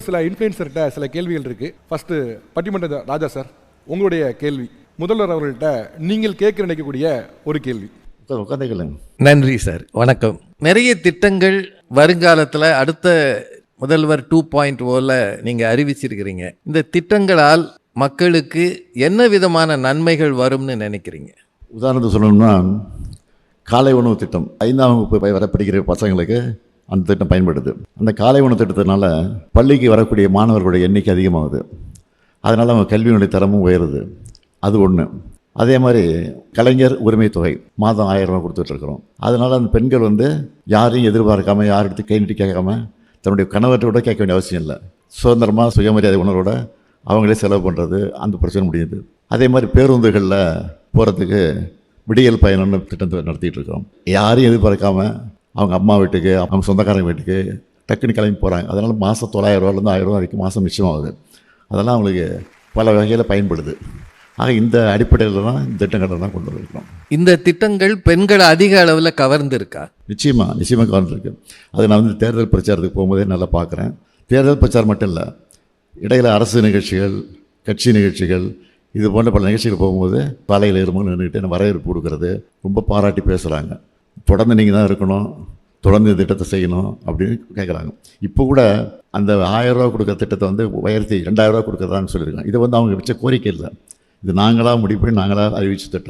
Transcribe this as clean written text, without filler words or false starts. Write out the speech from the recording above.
சில இன்ஃப்ளூயன்சர்கிட்ட சில கேள்விகள் இருக்குது. ஃபஸ்ட்டு பட்டிமன்ற ராஜா சார், உங்களுடைய கேள்வி முதல்வர் அவர்கள்ட்ட நீங்கள் கேட்க நினைக்கக்கூடிய ஒரு கேள்வி. நன்றி சார், வணக்கம். நிறைய திட்டங்கள் வருங்காலத்தில் அடுத்த முதல்வர் 2.0 நீங்கள் அறிவிச்சிருக்கிறீங்க. இந்த திட்டங்களால் மக்களுக்கு என்ன விதமான நன்மைகள் வரும்னு நினைக்கிறீங்க? உதாரணத்துக்கு சொல்லணும்னா, காலை உணவு திட்டம் 5ஆம் வகுப்பு வர படிக்கிற பசங்களுக்கு அந்த திட்டம் பயன்படுது. அந்த காலை உணவு திட்டத்தினால பள்ளிக்கு வரக்கூடிய மாணவர்களுடைய எண்ணிக்கை அதிகமாகுது. அதனால் அவங்க கல்வியினுடைய தரமும் உயருது. அது ஒன்று. அதே மாதிரி கலைஞர் உரிமை தொகை மாதம் 1000 ரூபா கொடுத்துட்ருக்குறோம். அதனால் அந்த பெண்கள் யாரையும் எதிர்பார்க்காம, யார்கிட்ட கை நீட்டி கேட்காம, தன்னுடைய கணவர்கிட்ட கேட்க வேண்டிய அவசியம் இல்லை. சுதந்திரமாக சுயமரியாதை உணர்வோட அவங்களே செலவு பண்ணுறது, அந்த பிரச்சனை முடியுது. அதே மாதிரி பேருந்துகளில் போகிறதுக்கு விடியல் பயணம்னு திட்டத்தை நடத்திட்டு இருக்கிறோம். யாரையும் எதிர்பார்க்காம அவங்க அம்மா வீட்டுக்கு, அவங்க சொந்தக்காரங்க வீட்டுக்கு டக்குன்னு கிளம்பி போகிறாங்க. அதனால் மாதம் 900 ரூபாலேருந்து 1000 ரூபா வரைக்கும் மாதம் மிச்சமாகுது. அதெல்லாம் அவங்களுக்கு பல வகையில் பயன்படுது. ஆக இந்த அடிப்படையில் தான் இந்த திட்டங்களை தான் கொண்டு வந்திருக்கிறோம். இந்த திட்டங்கள் பெண்களை அதிக அளவில் கவர்ந்துருக்கா? நிச்சயமாக கவர்ந்துருக்கு. அது நான் தேர்தல் பிரச்சாரத்துக்கு போகும்போதே நல்லா பார்க்குறேன். தேர்தல் பிரச்சாரம் மட்டும் இல்லை, இடையில் அரசு நிகழ்ச்சிகள், கட்சி நிகழ்ச்சிகள், இது போன்ற பல நிகழ்ச்சிகள் போகும்போது பாலையில் இருமுன்னு நின்றுக்கிட்டு வரவேற்பு கொடுக்கறது, ரொம்ப பாராட்டி பேசுகிறாங்க. தொடர்ந்து நீங்கள் தான் இருக்கணும், தொடர்ந்து இந்த திட்டத்தை செய்யணும் அப்படின்னு கேட்குறாங்க. இப்போ கூட அந்த 1000 ரூபா கொடுக்குற திட்டத்தை உயர்த்தி 2000 ரூபா கொடுக்குறதான்னு சொல்லியிருக்காங்க. இது அவங்க வச்ச கோரிக்கை இல்லை, இது நாங்களாக முடிவு பண்ணி நாங்களாக அறிவித்த திட்டம்.